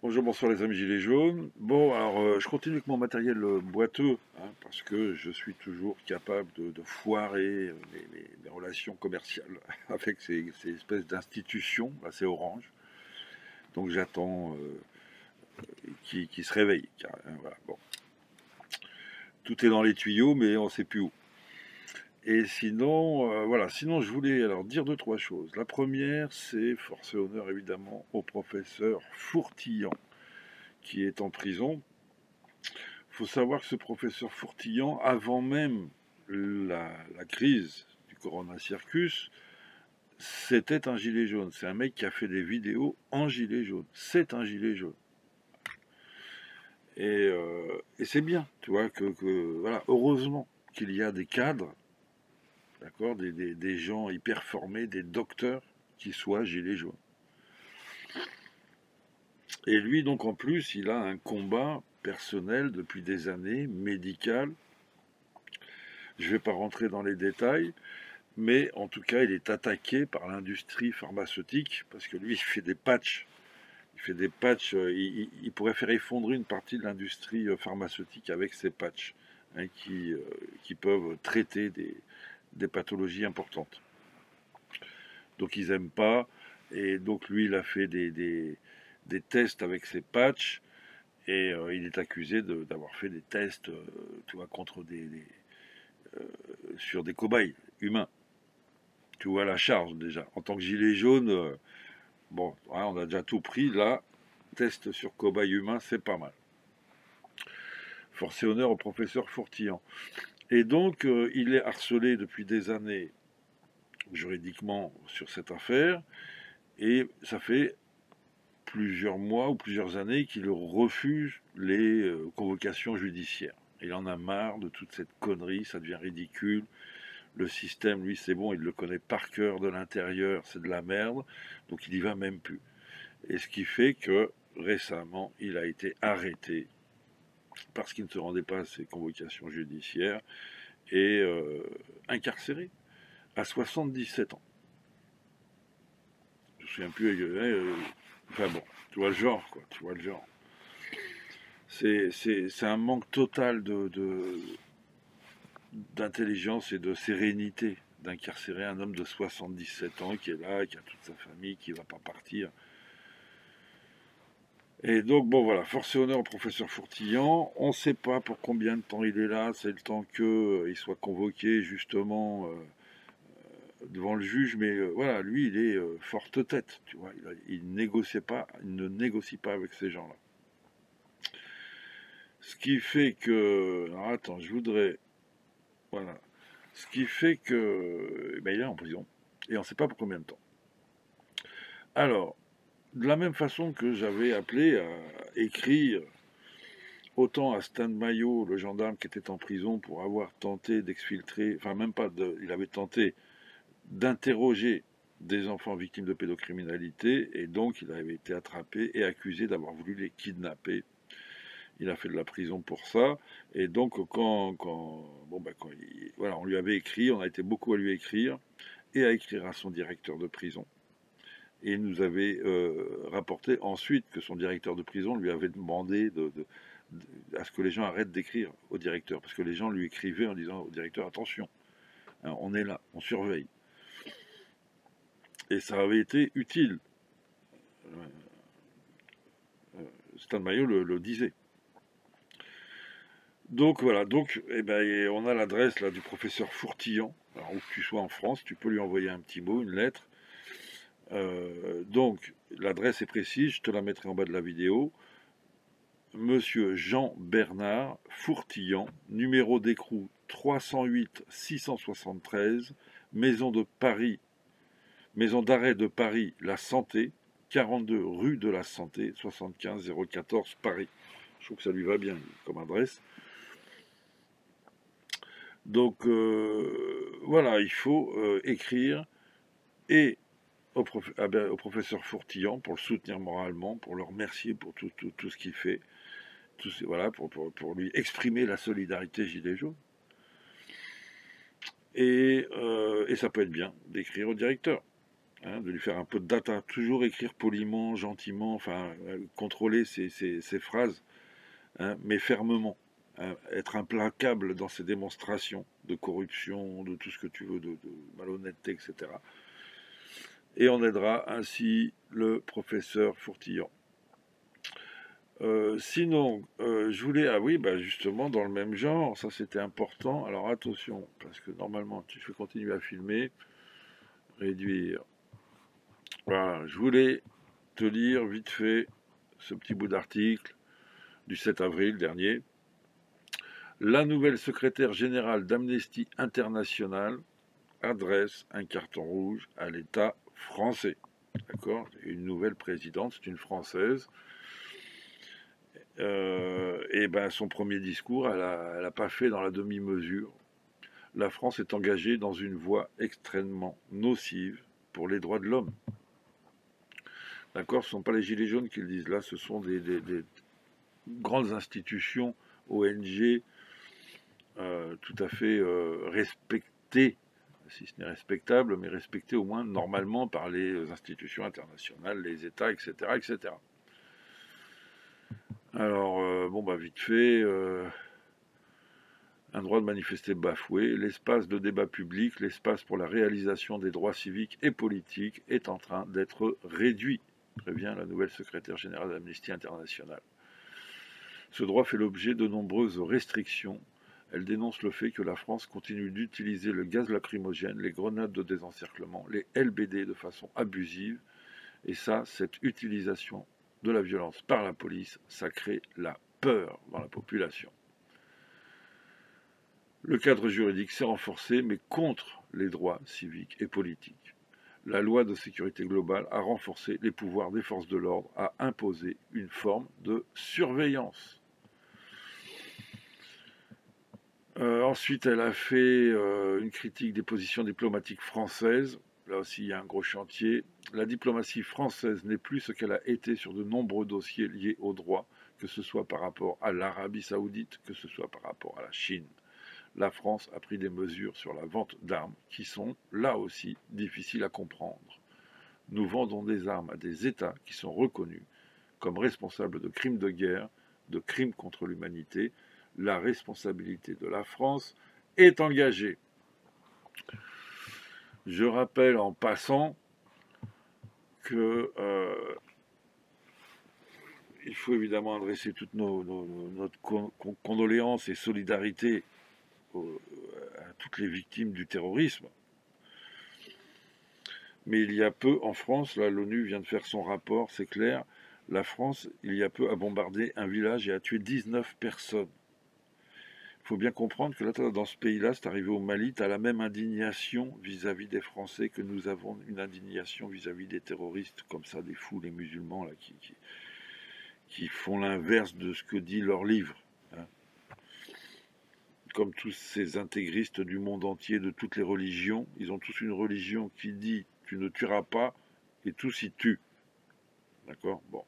Bonjour, bonsoir les amis Gilets jaunes. Bon, alors je continue avec mon matériel boiteux, hein, parce que je suis toujours capable de foirer mes relations commerciales avec ces espèces d'institutions, là c'est Orange. Donc j'attends qu'ils se réveillent. Voilà, bon. Tout est dans les tuyaux, mais on ne sait plus où. Et sinon, voilà, sinon je voulais alors dire deux, trois choses. La première, c'est force et honneur évidemment au professeur Fourtillan, qui est en prison. Il faut savoir que ce professeur Fourtillan, avant même la crise du Corona Circus, c'était un gilet jaune. C'est un mec qui a fait des vidéos en gilet jaune. C'est un gilet jaune. Et c'est bien, tu vois, voilà, heureusement qu'il y a des cadres, d'accord, des gens hyper formés, des docteurs qui soient gilets jaunes. Et lui, donc, en plus, il a un combat personnel depuis des années, médical. Je ne vais pas rentrer dans les détails, mais en tout cas, il est attaqué par l'industrie pharmaceutique parce que lui, il fait des patchs. Il fait des patchs. Il pourrait faire effondrer une partie de l'industrie pharmaceutique avec ces patchs, hein, qui peuvent traiter des pathologies importantes. Donc, ils n'aiment pas. Et donc, lui, il a fait des tests avec ces patchs. Et il est accusé d'avoir fait des tests, tu vois, contre sur des cobayes humains. Tu vois la charge déjà. En tant que gilet jaune, bon, ouais, on a déjà tout pris. Là, test sur cobaye humain, c'est pas mal. Force et honneur au professeur Fourtillan. Et donc, il est harcelé depuis des années juridiquement sur cette affaire. Et ça fait plusieurs mois ou plusieurs années qu'il refuse les convocations judiciaires. Il en a marre de toute cette connerie, ça devient ridicule. Le système, lui, c'est bon, il le connaît par cœur de l'intérieur, c'est de la merde, donc il y va même plus. Et ce qui fait que récemment, il a été arrêté parce qu'il ne se rendait pas à ces convocations judiciaires et incarcéré à 77 ans. Je ne me souviens plus. Enfin bon, tu vois le genre, quoi. Tu vois le genre. C'est un manque total d'intelligence et de sérénité d'incarcérer un homme de 77 ans qui est là, qui a toute sa famille, qui ne va pas partir. Et donc, bon, voilà, force et honneur au professeur Fourtillan. On ne sait pas pour combien de temps il est là. C'est le temps qu'il soit convoqué, justement, devant le juge. Mais voilà, lui, il est forte tête, tu vois. Il négocie pas, il ne négocie pas avec ces gens-là. Ce qui fait que... Alors, attends, je voudrais... Voilà. Ce qui fait que... Eh ben, il est en prison. Et on ne sait pas pour combien de temps. Alors, de la même façon que j'avais appelé à écrire autant à Stan Mayo, le gendarme qui était en prison pour avoir tenté d'exfiltrer, enfin même pas, il avait tenté d'interroger des enfants victimes de pédocriminalité et donc il avait été attrapé et accusé d'avoir voulu les kidnapper. Il a fait de la prison pour ça et donc voilà, on lui avait écrit, on a été beaucoup à lui écrire et à écrire à son directeur de prison. Et il nous avait rapporté ensuite que son directeur de prison lui avait demandé à ce que les gens arrêtent d'écrire au directeur, parce que les gens lui écrivaient en disant au directeur attention, hein, on est là, on surveille. Et ça avait été utile. Stan Mayo le disait. Donc voilà, donc eh ben, on a l'adresse là du professeur Fourtillan. Alors où que tu sois en France, tu peux lui envoyer un petit mot, une lettre. Donc l'adresse est précise, je te la mettrai en bas de la vidéo. Monsieur Jean-Bernard Fourtillan, numéro d'écrou 308 673, Maison de Paris, Maison d'arrêt de Paris, La Santé, 42 rue de la Santé, 75 014 Paris. Je trouve que ça lui va bien comme adresse. Donc voilà, il faut écrire et au professeur Fourtillan pour le soutenir moralement, pour le remercier pour tout ce qu'il fait. Voilà, pour lui exprimer la solidarité gilet jaune. Et ça peut être bien d'écrire au directeur. hein, de lui faire un peu de data, toujours écrire poliment, gentiment, enfin, contrôler ses phrases, hein, mais fermement, hein, être implacable dans ses démonstrations de corruption, de tout ce que tu veux, de malhonnêteté, etc. Et on aidera ainsi le professeur Fourtillon. Sinon, je voulais, ah oui, bah justement, dans le même genre, ça c'était important. Alors attention, parce que normalement, je vais continuer à filmer, réduire. Voilà, je voulais te lire vite fait ce petit bout d'article du 7 avril dernier. La nouvelle secrétaire générale d'Amnesty International adresse un carton rouge à l'État français. D'accord? Une nouvelle présidente, c'est une Française. Et ben son premier discours, elle a pas fait dans la demi-mesure. La France est engagée dans une voie extrêmement nocive pour les droits de l'homme. D'accord? Ce ne sont pas les Gilets jaunes qui le disent là, ce sont des grandes institutions, ONG, tout à fait respectées, si ce n'est respectable, mais respectées au moins normalement par les institutions internationales, les États, etc. etc. Alors, bon, bah vite fait, un droit de manifester bafoué, l'espace de débat public, l'espace pour la réalisation des droits civiques et politiques est en train d'être réduit, prévient la nouvelle secrétaire générale d'Amnesty International. Ce droit fait l'objet de nombreuses restrictions. Elle dénonce le fait que la France continue d'utiliser le gaz lacrymogène, les grenades de désencerclement, les LBD de façon abusive. Et ça, cette utilisation de la violence par la police, ça crée la peur dans la population. Le cadre juridique s'est renforcé, mais contre les droits civiques et politiques. La loi de sécurité globale a renforcé les pouvoirs des forces de l'ordre, a imposé une forme de surveillance. Ensuite, elle a fait une critique des positions diplomatiques françaises. Là aussi, il y a un gros chantier. La diplomatie française n'est plus ce qu'elle a été sur de nombreux dossiers liés au droit, que ce soit par rapport à l'Arabie saoudite, que ce soit par rapport à la Chine. La France a pris des mesures sur la vente d'armes qui sont, là aussi, difficiles à comprendre. Nous vendons des armes à des États qui sont reconnus comme responsables de crimes de guerre, de crimes contre l'humanité. La responsabilité de la France est engagée. Je rappelle en passant que il faut évidemment adresser toutes notre condoléances et solidarité à toutes les victimes du terrorisme. Mais il y a peu en France, là l'ONU vient de faire son rapport, c'est clair, la France, il y a peu, a bombardé un village et a tué 19 personnes. Il faut bien comprendre que là, dans ce pays-là, c'est arrivé au Mali, tu as la même indignation vis-à-vis des Français que nous avons une indignation vis-à-vis des terroristes, comme ça, des fous, les musulmans, là, qui font l'inverse de ce que dit leur livre. Hein. Comme tous ces intégristes du monde entier, de toutes les religions, ils ont tous une religion qui dit « tu ne tueras pas » et tous y tuent. D'accord? Bon.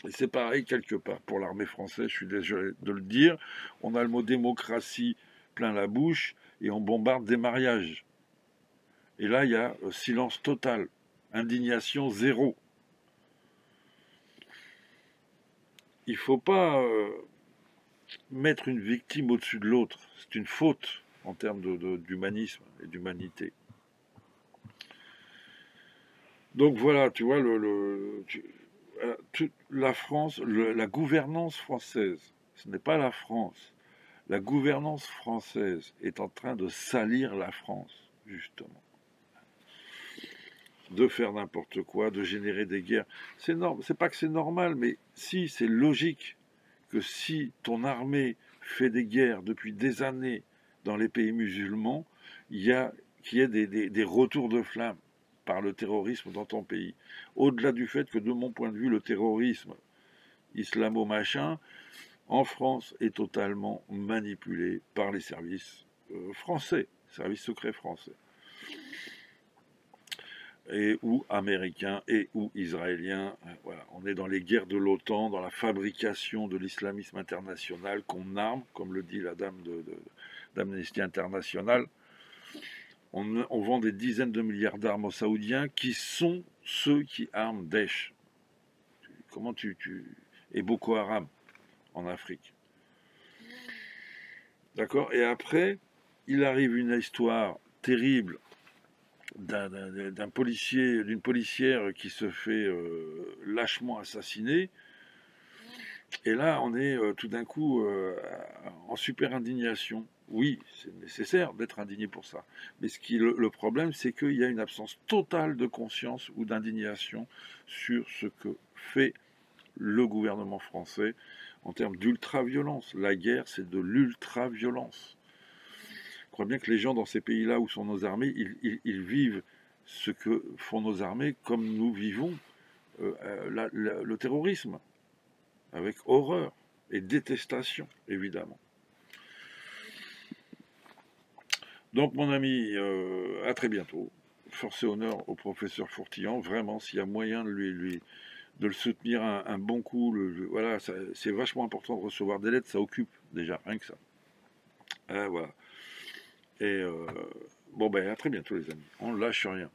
Et c'est pareil quelque part pour l'armée française, je suis désolé de le dire. On a le mot démocratie plein la bouche et on bombarde des mariages. Et là, il y a silence total, indignation zéro. Il ne faut pas mettre une victime au-dessus de l'autre. C'est une faute en termes d'humanisme et d'humanité. Donc voilà, tu vois, la France, la gouvernance française, ce n'est pas la France. La gouvernance française est en train de salir la France, justement. De faire n'importe quoi, de générer des guerres. C'est pas que c'est normal, mais si, c'est logique que si ton armée fait des guerres depuis des années dans les pays musulmans, qu'il y ait des retours de flamme par le terrorisme dans ton pays. Au-delà du fait que, de mon point de vue, le terrorisme islamo-machin, en France, est totalement manipulé par les services français, services secrets français, et ou américains et ou israéliens. Voilà, on est dans les guerres de l'OTAN, dans la fabrication de l'islamisme international qu'on arme, comme le dit la dame d'Amnesty International. On vend des dizaines de milliards d'armes aux Saoudiens qui sont ceux qui arment Daesh. Comment et Boko Haram en Afrique. D'accord. Et après, il arrive une histoire terrible d'un policier, d'une policière qui se fait lâchement assassiner. Et là, on est tout d'un coup en super indignation. Oui, c'est nécessaire d'être indigné pour ça. Mais le problème, c'est qu'il y a une absence totale de conscience ou d'indignation sur ce que fait le gouvernement français en termes d'ultra-violence. La guerre, c'est de l'ultra-violence. Je crois bien que les gens dans ces pays-là où sont nos armées, ils vivent ce que font nos armées comme nous vivons le terrorisme, avec horreur et détestation, évidemment. Donc, mon ami, à très bientôt. Force et honneur au professeur Fourtillan. Vraiment, s'il y a moyen de le soutenir un bon coup, voilà, c'est vachement important de recevoir des lettres, ça occupe déjà, rien que ça. Voilà. Et bon, ben, à très bientôt, les amis. On ne lâche rien.